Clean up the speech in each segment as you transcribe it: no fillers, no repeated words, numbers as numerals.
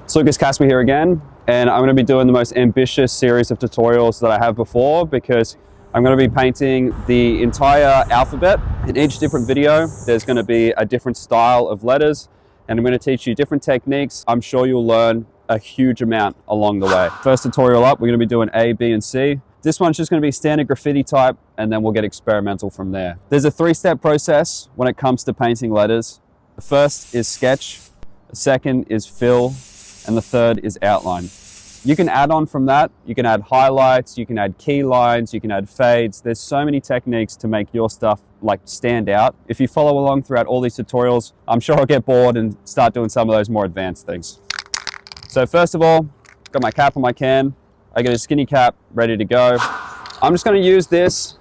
It's Lukas, Kasper here again, and I'm going to be doing the most ambitious series of tutorials that I have before, because I'm going to be painting the entire alphabet. In each different video, there's going to be a different style of letters, and I'm going to teach you different techniques. I'm sure you'll learn a huge amount along the way. First tutorial up, we're going to be doing A, B, and C. This one's just going to be standard graffiti type, and then we'll get experimental from there. There's a three-step process when it comes to painting letters. The first is sketch, the second is fill, and the third is outline. You can add on from that. You can add highlights, you can add key lines, you can add fades. There's so many techniques to make your stuff like stand out. If you follow along throughout all these tutorials, I'm sure I'll get bored and start doing some of those more advanced things. So first of all, got my cap on my can. I got a skinny cap ready to go. I'm just going to use this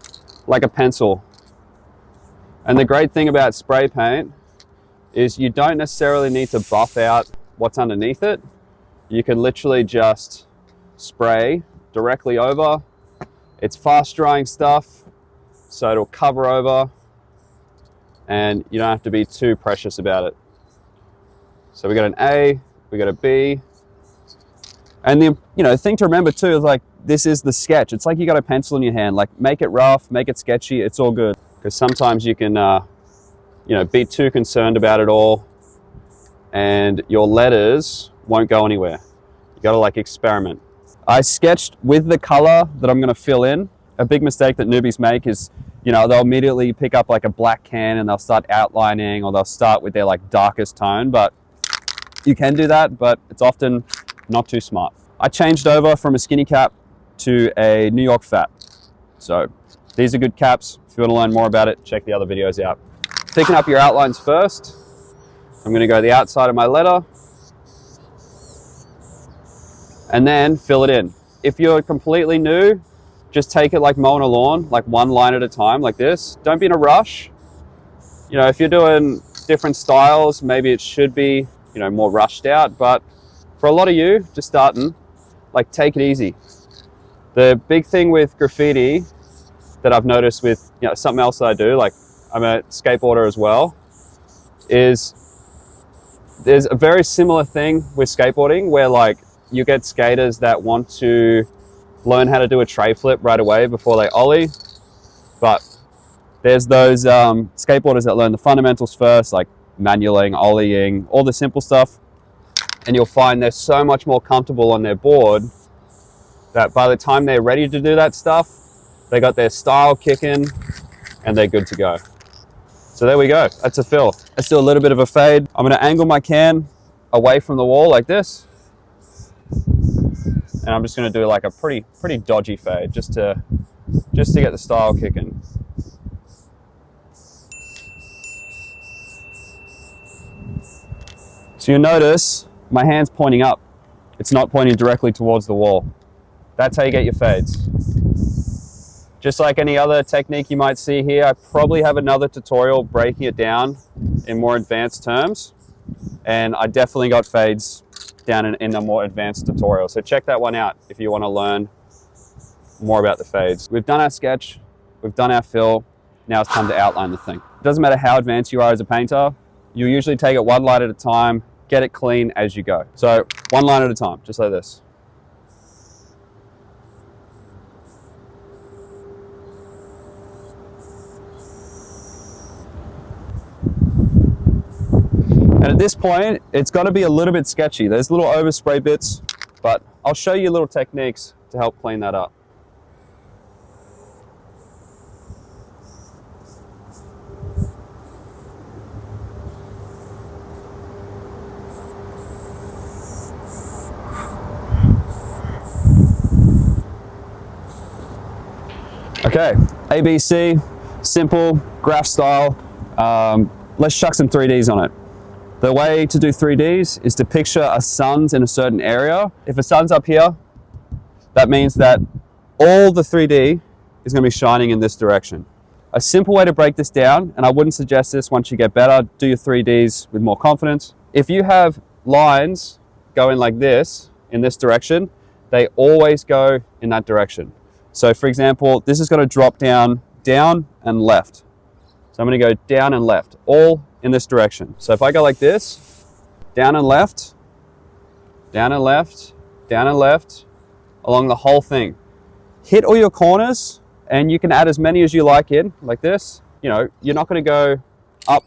like a pencil. And the great thing about spray paint is you don't necessarily need to buff out what's underneath it. You can literally just spray directly over. It's fast drying stuff, so it'll cover over and you don't have to be too precious about it. So we got an A, we got a B. And the thing to remember too is, like, this is the sketch. It's like you got a pencil in your hand. Like, make it rough, make it sketchy, it's all good. Because sometimes you can be too concerned about it all and your letters won't go anywhere. You gotta like experiment. I sketched with the color that I'm gonna fill in. A big mistake that newbies make is, they'll immediately pick up like a black can and they'll start outlining, or they'll start with their like darkest tone. But you can do that, but it's often not too smart. I changed over from a skinny cap to a New York fat. So these are good caps. If you want to learn more about it, check the other videos out. Picking up your outlines first, I'm going to go the outside of my letter and then fill it in. If you're completely new, just take it like mowing a lawn, like one line at a time, like this. Don't be in a rush. If you're doing different styles, maybe it should be, more rushed out. But for a lot of you, just starting, like, take it easy. The big thing with graffiti that I've noticed with, something else that I do, like I'm a skateboarder as well, is there's a very similar thing with skateboarding where, like, you get skaters that want to learn how to do a tray flip right away before they ollie. But there's those skateboarders that learn the fundamentals first, like manualing, ollieing, all the simple stuff. And you'll find they're so much more comfortable on their board that by the time they're ready to do that stuff, they got their style kicking and they're good to go. So there we go, that's a fill. Let's do a little bit of a fade. I'm gonna angle my can away from the wall like this. And I'm just gonna do like a pretty dodgy fade just to get the style kicking. So you'll notice my hand's pointing up. It's not pointing directly towards the wall. That's how you get your fades. Just like any other technique you might see here, I probably have another tutorial breaking it down in more advanced terms. And I definitely got fades down in a more advanced tutorial. So check that one out if you want to learn more about the fades. We've done our sketch, we've done our fill, now it's time to outline the thing. It doesn't matter how advanced you are as a painter, you usually take it one line at a time, get it clean as you go. So one line at a time, just like this. And at this point, it's got to be a little bit sketchy. There's little overspray bits, but I'll show you little techniques to help clean that up. Okay, ABC, simple, graph style. Let's chuck some 3Ds on it. The way to do 3Ds is to picture a sun's in a certain area. If a sun's up here, that means that all the 3D is going to be shining in this direction. A simple way to break this down, and I wouldn't suggest this once you get better, do your 3Ds with more confidence. If you have lines going like this, in this direction, they always go in that direction. So for example, this is going to drop down and left. So I'm going to go down and left, all in this direction. So if I go like this, down and left, down and left, along the whole thing. Hit all your corners, and you can add as many as you like in, like this. You know, you're not going to go up,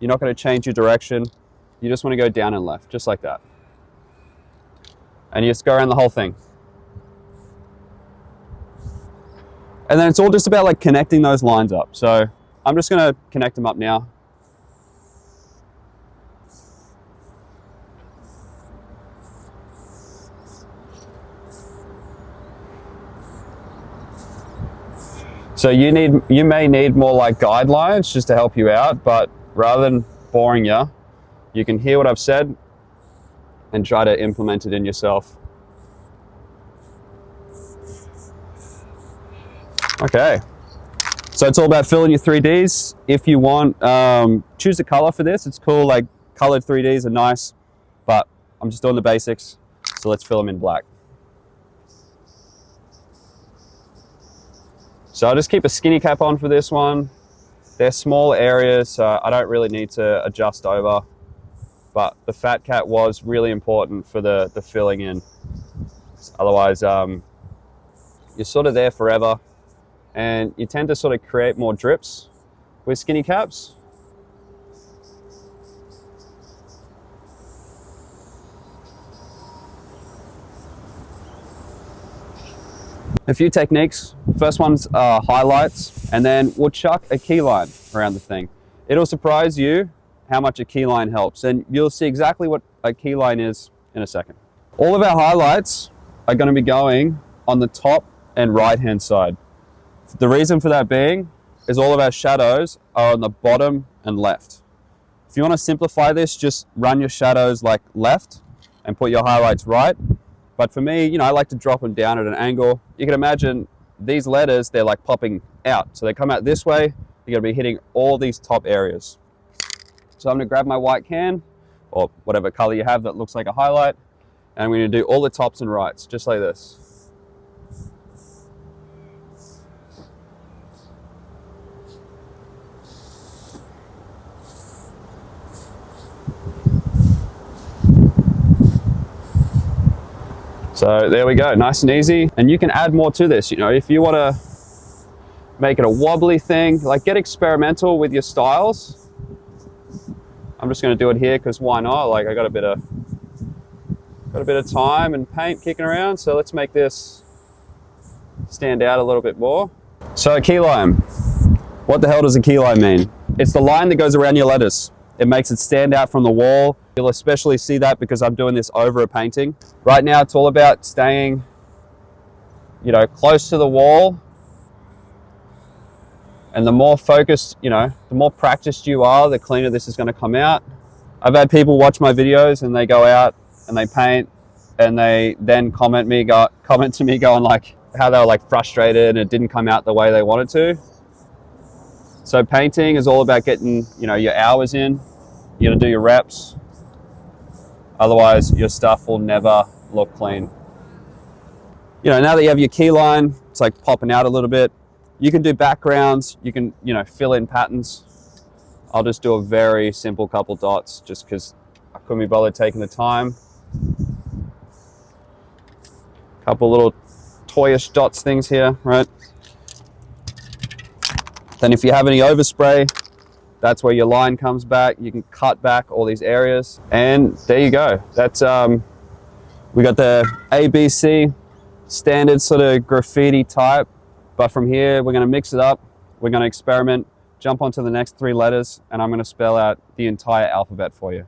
you're not going to change your direction. You just want to go down and left, just like that. And you just go around the whole thing. And then it's all just about like connecting those lines up. So I'm just going to connect them up now. So you may need more like guidelines just to help you out, but rather than boring you, you can hear what I've said and try to implement it in yourself. Okay, so it's all about filling your 3Ds. If you want, choose a color for this. It's cool, like colored 3Ds are nice, but I'm just doing the basics. So let's fill them in black. So I'll just keep a skinny cap on for this one. They're small areas, so I don't really need to adjust over. But the fat cap was really important for the filling in. Otherwise, you're sort of there forever. And you tend to sort of create more drips with skinny caps. A few techniques. First one's highlights, and then we'll chuck a key line around the thing. It'll surprise you how much a key line helps, and you'll see exactly what a key line is in a second. All of our highlights are going to be going on the top and right hand side. The reason for that being is all of our shadows are on the bottom and left. If you want to simplify this, just run your shadows like left and put your highlights right. But for me, you know, I like to drop them down at an angle. You can imagine these letters, they're like popping out. So they come out this way, you're going to be hitting all these top areas. So I'm going to grab my white can, or whatever color you have that looks like a highlight, and I'm going to do all the tops and rights, just like this. So there we go, nice and easy. And you can add more to this, you know, if you want to make it a wobbly thing, like get experimental with your styles. I'm just going to do it here because why not? Like I got a bit of time and paint kicking around, so let's make this stand out a little bit more. So a key line. What the hell does a key line mean? It's the line that goes around your letters. It makes it stand out from the wall. You'll especially see that because I'm doing this over a painting. Right now it's all about staying, you know, close to the wall. And the more focused, you know, the more practiced you are, the cleaner this is going to come out. I've had people watch my videos and they go out and they paint and they then comment to me going like how they were like frustrated and it didn't come out the way they wanted to. So painting is all about getting, you know, your hours in. You got to do your reps. Otherwise, your stuff will never look clean. You know, now that you have your key line, it's like popping out a little bit. You can do backgrounds. You can, you know, fill in patterns. I'll just do a very simple couple dots just because I couldn't be bothered taking the time. Couple little toyish dots things here, right? Then if you have any overspray, that's where your line comes back. You can cut back all these areas. And there you go. That's, we got the ABC standard sort of graffiti type. But from here, we're gonna mix it up. We're gonna experiment, jump onto the next 3 letters, and I'm gonna spell out the entire alphabet for you.